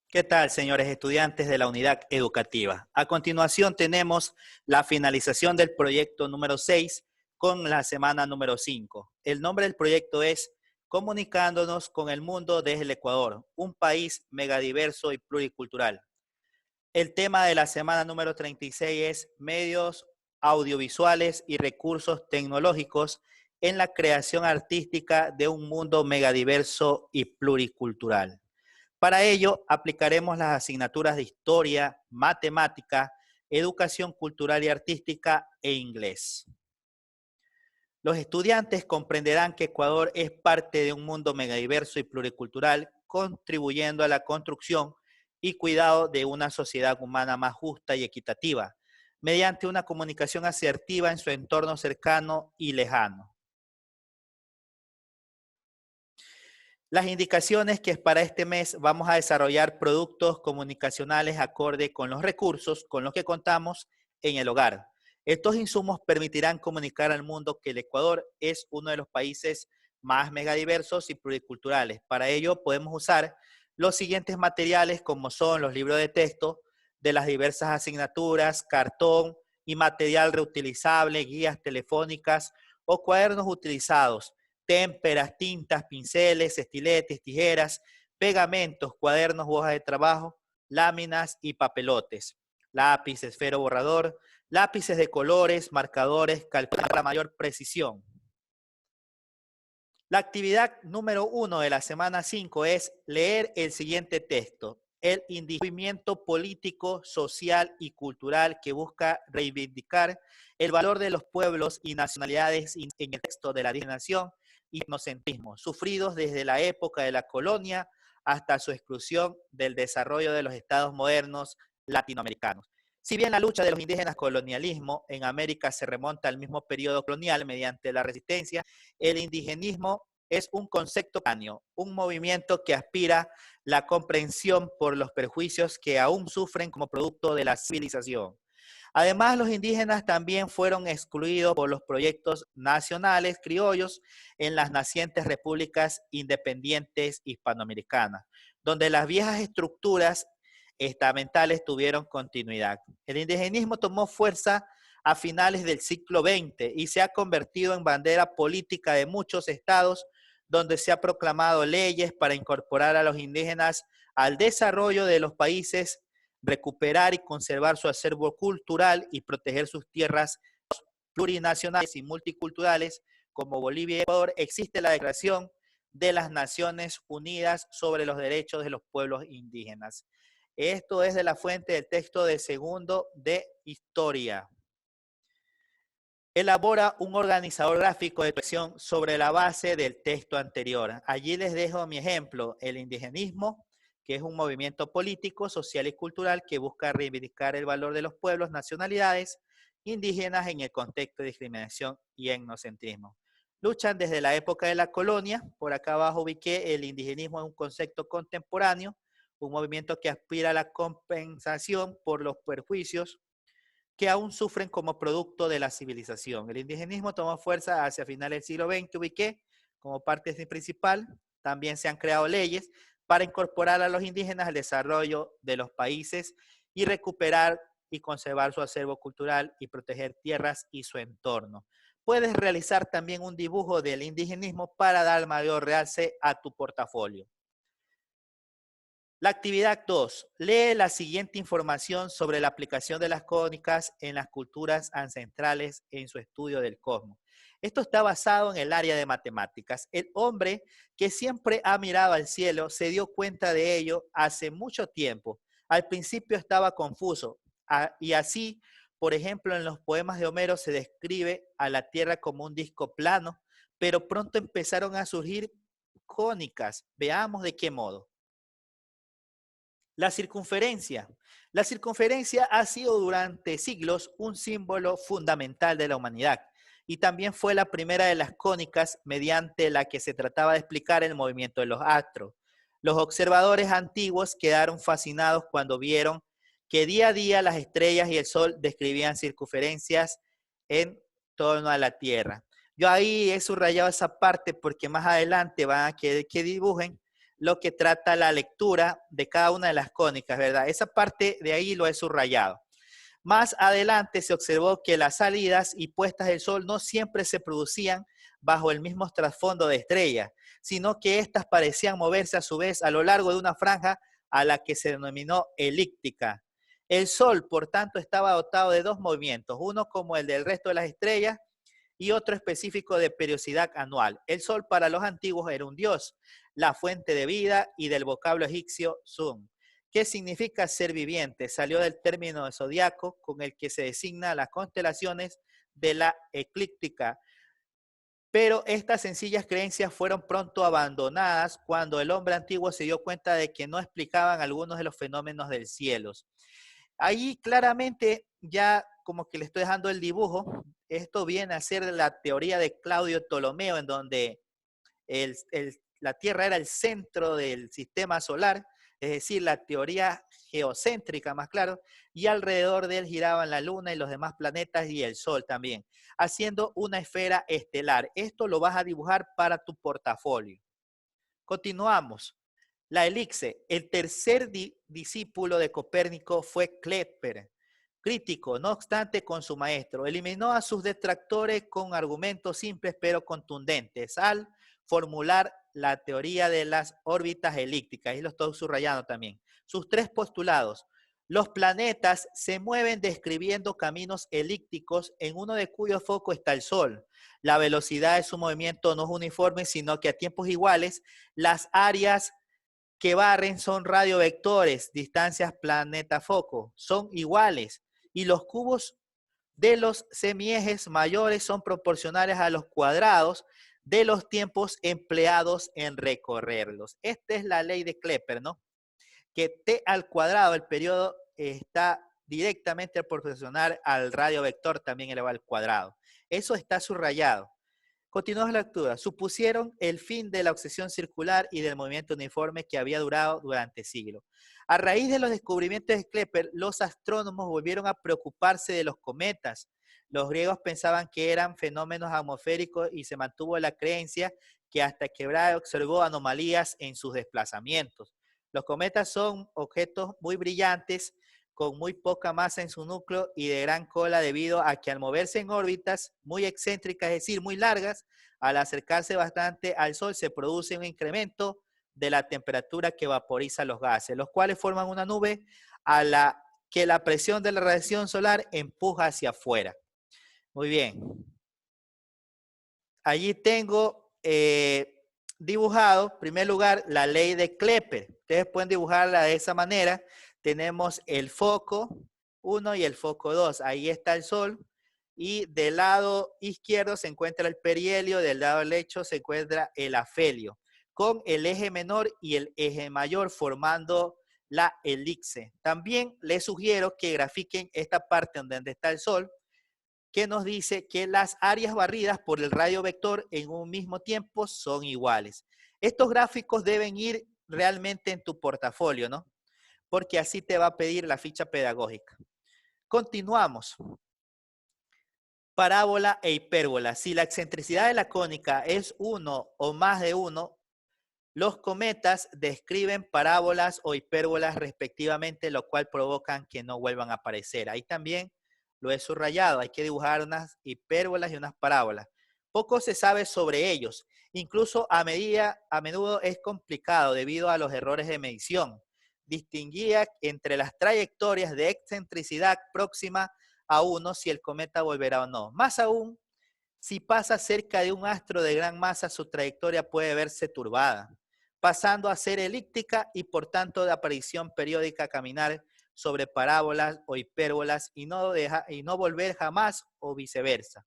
¿Qué tal, señores estudiantes de la unidad educativa? A continuación tenemos la finalización del proyecto número 6 con la semana número 5. El nombre del proyecto es Comunicándonos con el mundo desde el Ecuador, un país megadiverso y pluricultural. El tema de la semana número 36 es medios audiovisuales y recursos tecnológicos en la creación artística de un mundo megadiverso y pluricultural. Para ello, aplicaremos las asignaturas de historia, matemática, educación cultural y artística e inglés. Los estudiantes comprenderán que Ecuador es parte de un mundo megadiverso y pluricultural, contribuyendo a la construcción y cuidado de una sociedad humana más justa y equitativa, mediante una comunicación asertiva en su entorno cercano y lejano. Las indicaciones que para este mes vamos a desarrollar productos comunicacionales acorde con los recursos con los que contamos en el hogar. Estos insumos permitirán comunicar al mundo que el Ecuador es uno de los países más megadiversos y pluriculturales. Para ello podemos usar los siguientes materiales como son los libros de texto de las diversas asignaturas, cartón y material reutilizable, guías telefónicas o cuadernos utilizados, témperas, tintas, pinceles, estiletes, tijeras, pegamentos, cuadernos, hojas de trabajo, láminas y papelotes, lápiz, esfero, borrador, lápices de colores, marcadores, calcular para mayor precisión. La actividad número 1 de la semana 5 es leer el siguiente texto. El movimiento político, social y cultural que busca reivindicar el valor de los pueblos y nacionalidades en el texto de la nación y etnocentrismo, sufridos desde la época de la colonia hasta su exclusión del desarrollo de los estados modernos latinoamericanos. Si bien la lucha de los indígenas colonialismo en América se remonta al mismo periodo colonial mediante la resistencia, el indigenismo es un concepto contemporáneo, un movimiento que aspira la comprensión por los perjuicios que aún sufren como producto de la civilización. Además, los indígenas también fueron excluidos por los proyectos nacionales criollos en las nacientes repúblicas independientes hispanoamericanas, donde las viejas estructuras estamentales tuvieron continuidad. El indigenismo tomó fuerza a finales del siglo XX y se ha convertido en bandera política de muchos estados donde se ha proclamado leyes para incorporar a los indígenas al desarrollo de los países, recuperar y conservar su acervo cultural y proteger sus tierras plurinacionales y multiculturales como Bolivia y Ecuador. Existe la Declaración de las Naciones Unidas sobre los Derechos de los Pueblos Indígenas. Esto es de la fuente del texto de segundo de historia. Elabora un organizador gráfico de expresión sobre la base del texto anterior. Allí les dejo mi ejemplo, el indigenismo, que es un movimiento político, social y cultural que busca reivindicar el valor de los pueblos, nacionalidades indígenas en el contexto de discriminación y etnocentrismo. Luchan desde la época de la colonia. Por acá abajo ubiqué el indigenismo es un concepto contemporáneo, un movimiento que aspira a la compensación por los perjuicios que aún sufren como producto de la civilización. El indigenismo tomó fuerza hacia finales del siglo XX, ubiqué como parte principal. También se han creado leyes para incorporar a los indígenas al desarrollo de los países y recuperar y conservar su acervo cultural y proteger tierras y su entorno. Puedes realizar también un dibujo del indigenismo para dar mayor realce a tu portafolio. La actividad 2. Lee la siguiente información sobre la aplicación de las cónicas en las culturas ancestrales en su estudio del cosmos. Esto está basado en el área de matemáticas. El hombre que siempre ha mirado al cielo se dio cuenta de ello hace mucho tiempo. Al principio estaba confuso y así, por ejemplo, en los poemas de Homero se describe a la Tierra como un disco plano, pero pronto empezaron a surgir cónicas. Veamos de qué modo. La circunferencia. La circunferencia ha sido durante siglos un símbolo fundamental de la humanidad y también fue la primera de las cónicas mediante la que se trataba de explicar el movimiento de los astros. Los observadores antiguos quedaron fascinados cuando vieron que día a día las estrellas y el sol describían circunferencias en torno a la Tierra. Yo ahí he subrayado esa parte porque más adelante van a querer que dibujen lo que trata la lectura de cada una de las cónicas, ¿verdad? Esa parte de ahí lo he subrayado. Más adelante se observó que las salidas y puestas del sol no siempre se producían bajo el mismo trasfondo de estrellas, sino que éstas parecían moverse a su vez a lo largo de una franja a la que se denominó elíptica. El sol, por tanto, estaba dotado de dos movimientos, uno como el del resto de las estrellas y otro específico de periodicidad anual. El sol para los antiguos era un dios, la fuente de vida y del vocablo egipcio Sun. ¿Qué significa ser viviente? Salió del término de zodiaco con el que se designa las constelaciones de la eclíptica. Pero estas sencillas creencias fueron pronto abandonadas cuando el hombre antiguo se dio cuenta de que no explicaban algunos de los fenómenos del cielo. Ahí claramente ya como que le estoy dejando el dibujo. Esto viene a ser la teoría de Claudio Ptolomeo, en donde la Tierra era el centro del sistema solar, es decir, la teoría geocéntrica, más claro, y alrededor de él giraban la Luna y los demás planetas y el Sol también, haciendo una esfera estelar. Esto lo vas a dibujar para tu portafolio. Continuamos. La elixir, el tercer discípulo de Copérnico fue Kepler, crítico, no obstante, con su maestro. Eliminó a sus detractores con argumentos simples pero contundentes al formular la teoría de las órbitas elípticas, y lo estoy subrayando también. Sus tres postulados. Los planetas se mueven describiendo caminos elípticos en uno de cuyos focos está el Sol. La velocidad de su movimiento no es uniforme, sino que a tiempos iguales las áreas que barren son radiovectores, distancias planeta-foco, son iguales, y los cubos de los semiejes mayores son proporcionales a los cuadrados de los tiempos empleados en recorrerlos. Esta es la ley de Kepler, ¿no? Que t al cuadrado, el periodo, está directamente proporcional al radio vector también elevado al cuadrado. Eso está subrayado. Continuamos la lectura. Supusieron el fin de la obsesión circular y del movimiento uniforme que había durado durante siglos. A raíz de los descubrimientos de Kepler, los astrónomos volvieron a preocuparse de los cometas. Los griegos pensaban que eran fenómenos atmosféricos y se mantuvo la creencia que hasta que Brahe observó anomalías en sus desplazamientos. Los cometas son objetos muy brillantes, con muy poca masa en su núcleo y de gran cola, debido a que al moverse en órbitas muy excéntricas, es decir, muy largas, al acercarse bastante al Sol se produce un incremento de la temperatura que vaporiza los gases, los cuales forman una nube a la que la presión de la radiación solar empuja hacia afuera. Muy bien. Allí tengo dibujado, en primer lugar, la ley de Kepler. Ustedes pueden dibujarla de esa manera. Tenemos el foco 1 y el foco 2. Ahí está el Sol. Y del lado izquierdo se encuentra el perihelio, del lado derecho se encuentra el afelio, con el eje menor y el eje mayor formando la elipse. También les sugiero que grafiquen esta parte donde está el Sol, que nos dice que las áreas barridas por el radio vector en un mismo tiempo son iguales. Estos gráficos deben ir realmente en tu portafolio, ¿no? Porque así te va a pedir la ficha pedagógica. Continuamos. Parábola e hipérbola. Si la excentricidad de la cónica es 1 o más de 1, los cometas describen parábolas o hipérbolas respectivamente, lo cual provocan que no vuelvan a aparecer. Ahí también lo he subrayado. Hay que dibujar unas hipérbolas y unas parábolas. Poco se sabe sobre ellos. Incluso a menudo es complicado debido a los errores de medición. Distinguía entre las trayectorias de excentricidad próxima a 1 si el cometa volverá o no. Más aún, si pasa cerca de un astro de gran masa, su trayectoria puede verse turbada, pasando a ser elíptica y por tanto de aparición periódica a caminar sobre parábolas o hipérbolas y no volver jamás o viceversa.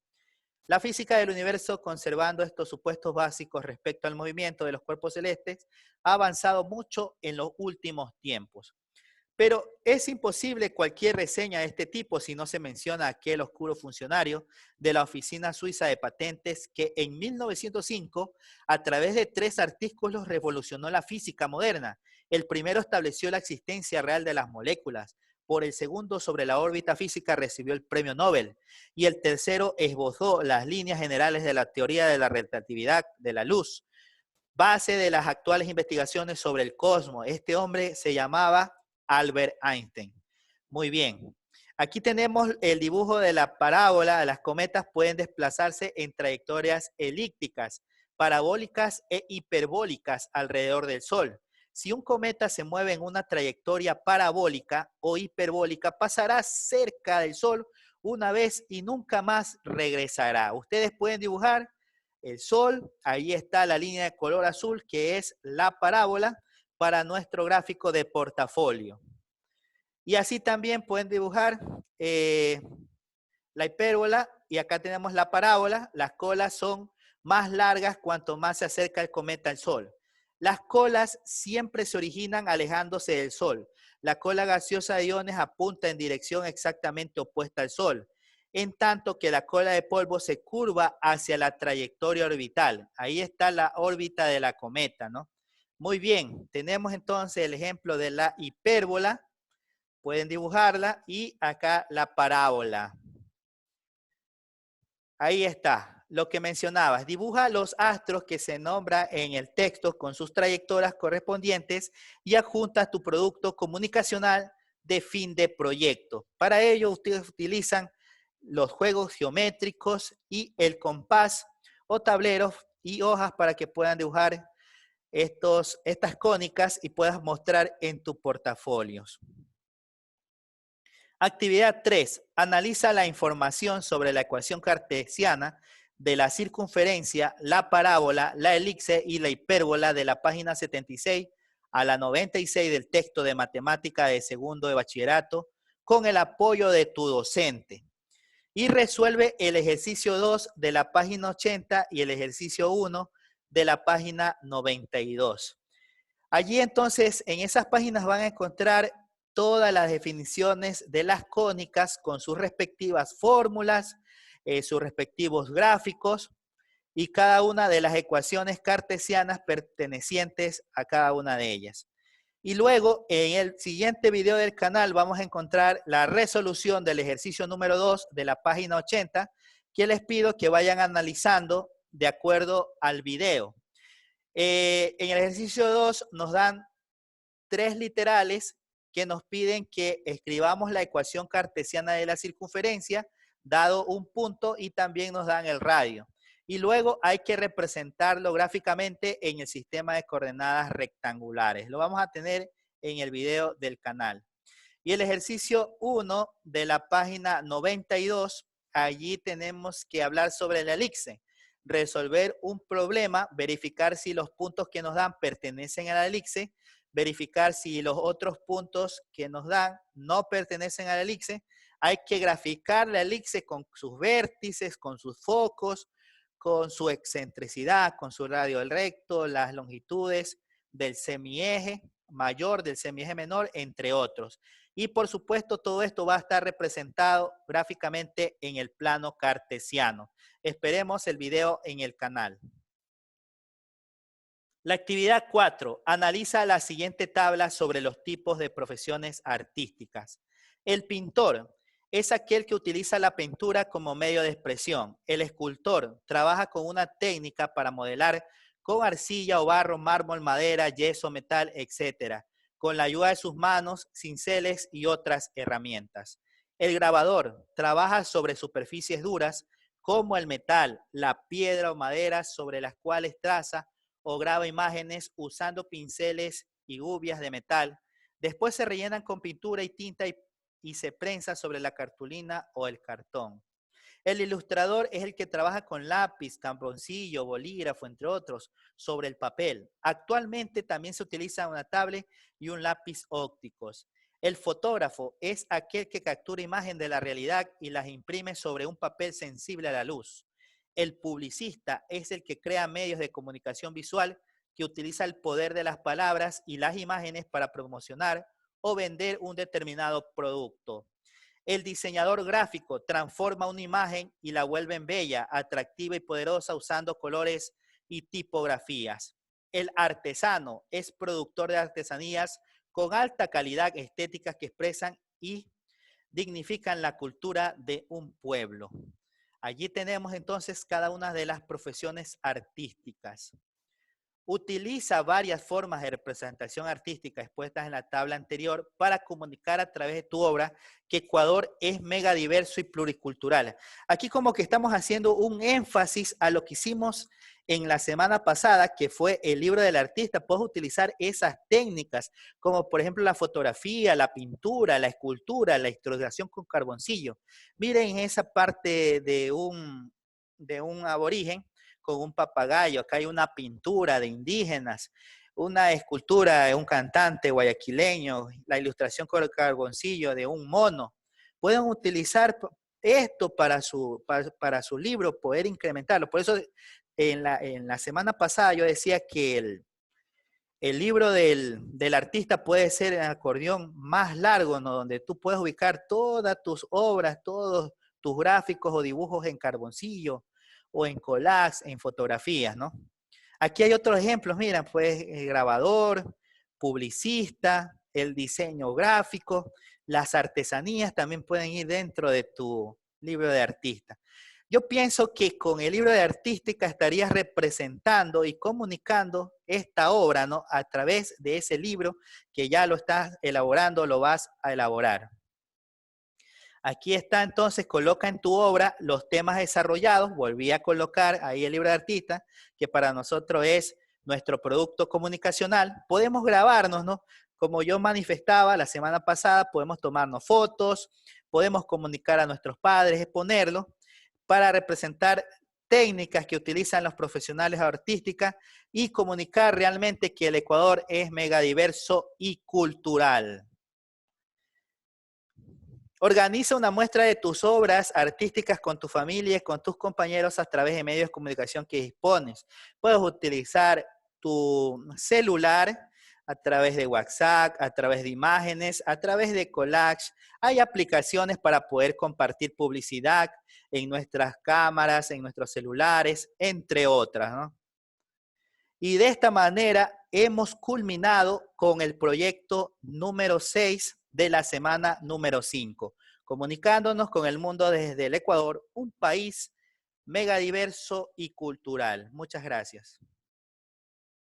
La física del universo, conservando estos supuestos básicos respecto al movimiento de los cuerpos celestes, ha avanzado mucho en los últimos tiempos. Pero es imposible cualquier reseña de este tipo si no se menciona a aquel oscuro funcionario de la Oficina Suiza de Patentes que en 1905, a través de 3 artículos, revolucionó la física moderna. El primero estableció la existencia real de las moléculas. Por el segundo, sobre la órbita física, recibió el premio Nobel. Y el tercero esbozó las líneas generales de la teoría de la relatividad de la luz. base de las actuales investigaciones sobre el cosmos. Este hombre se llamaba Albert Einstein. Muy bien. Aquí tenemos el dibujo de la parábola. Las cometas pueden desplazarse en trayectorias elípticas, parabólicas e hiperbólicas alrededor del Sol. Si un cometa se mueve en una trayectoria parabólica o hiperbólica, pasará cerca del Sol una vez y nunca más regresará. Ustedes pueden dibujar el Sol, ahí está la línea de color azul que es la parábola para nuestro gráfico de portafolio. Y así también pueden dibujar la hipérbola y acá tenemos la parábola. Las colas son más largas cuanto más se acerca el cometa al Sol. Las colas siempre se originan alejándose del Sol. La cola gaseosa de iones apunta en dirección exactamente opuesta al Sol, en tanto que la cola de polvo se curva hacia la trayectoria orbital. Ahí está la órbita de la cometa, ¿no? Muy bien, tenemos entonces el ejemplo de la hipérbola. Pueden dibujarla y acá la parábola. Ahí está, lo que mencionabas. Dibuja los astros que se nombra en el texto con sus trayectorias correspondientes y adjunta tu producto comunicacional de fin de proyecto. Para ello, ustedes utilizan los juegos geométricos y el compás o tableros y hojas para que puedan dibujar estas cónicas y puedas mostrar en tus portafolios. Actividad 3. Analiza la información sobre la ecuación cartesiana de la circunferencia, la parábola, la elipse y la hipérbola de la página 76 a la 96 del texto de matemática de segundo de bachillerato con el apoyo de tu docente. Y resuelve el ejercicio 2 de la página 80 y el ejercicio 1 de la página 92. Allí entonces en esas páginas van a encontrar todas las definiciones de las cónicas con sus respectivas fórmulas, sus respectivos gráficos y cada una de las ecuaciones cartesianas pertenecientes a cada una de ellas. Y luego en el siguiente video del canal vamos a encontrar la resolución del ejercicio número 2 de la página 80 que les pido que vayan analizando de acuerdo al video. En el ejercicio 2 nos dan 3 literales que nos piden que escribamos la ecuación cartesiana de la circunferencia, dado un punto, y también nos dan el radio. Y luego hay que representarlo gráficamente en el sistema de coordenadas rectangulares. Lo vamos a tener en el video del canal. Y el ejercicio 1 de la página 92, allí tenemos que hablar sobre la elipse. Resolver un problema, verificar si los puntos que nos dan pertenecen a la elipse, verificar si los otros puntos que nos dan no pertenecen a la elipse. Hay que graficar la elipse con sus vértices, con sus focos, con su excentricidad, con su radio del recto, las longitudes del semieje mayor, del semieje menor, entre otros. Y por supuesto todo esto va a estar representado gráficamente en el plano cartesiano. Esperemos el video en el canal. La actividad 4. Analiza la siguiente tabla sobre los tipos de profesiones artísticas. El pintor es aquel que utiliza la pintura como medio de expresión. El escultor trabaja con una técnica para modelar con arcilla o barro, mármol, madera, yeso, metal, etc., con la ayuda de sus manos, cinceles y otras herramientas. El grabador trabaja sobre superficies duras como el metal, la piedra o madera sobre las cuales traza o graba imágenes usando pinceles y gubias de metal. Después se rellenan con pintura y tinta y se prensa sobre la cartulina o el cartón. El ilustrador es el que trabaja con lápiz, carboncillo, bolígrafo, entre otros, sobre el papel. Actualmente también se utiliza una tablet y un lápiz ópticos. El fotógrafo es aquel que captura imagen de la realidad y las imprime sobre un papel sensible a la luz. El publicista es el que crea medios de comunicación visual que utiliza el poder de las palabras y las imágenes para promocionar o vender un determinado producto. El diseñador gráfico transforma una imagen y la vuelve en bella, atractiva y poderosa usando colores y tipografías. El artesano es productor de artesanías con alta calidad estética que expresan y dignifican la cultura de un pueblo. Allí tenemos entonces cada una de las profesiones artísticas. Utiliza varias formas de representación artística expuestas en la tabla anterior para comunicar a través de tu obra que Ecuador es mega diverso y pluricultural. Aquí como que estamos haciendo un énfasis a lo que hicimos en la semana pasada, que fue el libro del artista. Puedes utilizar esas técnicas, como por ejemplo la fotografía, la pintura, la escultura, la ilustración con carboncillo. Miren esa parte de un aborigen con un papagayo. Acá hay una pintura de indígenas, una escultura de un cantante guayaquileño, la ilustración con el carboncillo de un mono. Pueden utilizar esto para su libro, poder incrementarlo. Por eso en la semana pasada yo decía que el libro del artista puede ser el acordeón más largo, ¿no? Donde tú puedes ubicar todas tus obras, todos tus gráficos o dibujos en carboncillo o en collages, en fotografías, ¿no? Aquí hay otros ejemplos, mira, pues el grabador, publicista, el diseño gráfico, las artesanías también pueden ir dentro de tu libro de artista. Yo pienso que con el libro de artística estarías representando y comunicando esta obra, ¿no? A través de ese libro que ya lo estás elaborando, lo vas a elaborar. Aquí está entonces, coloca en tu obra los temas desarrollados. Volví a colocar ahí el libro de artista, que para nosotros es nuestro producto comunicacional. Podemos grabarnos, ¿no? Como yo manifestaba la semana pasada, podemos tomarnos fotos, podemos comunicar a nuestros padres, exponerlo, para representar técnicas que utilizan los profesionales artísticas y comunicar realmente que el Ecuador es megadiverso y cultural. Organiza una muestra de tus obras artísticas con tu familia y con tus compañeros a través de medios de comunicación que dispones. Puedes utilizar tu celular a través de WhatsApp, a través de imágenes, a través de collage. Hay aplicaciones para poder compartir publicidad en nuestras cámaras, en nuestros celulares, entre otras, ¿no? Y de esta manera hemos culminado con el proyecto número 6 de la semana número 5, comunicándonos con el mundo desde el Ecuador, un país megadiverso y cultural. Muchas gracias.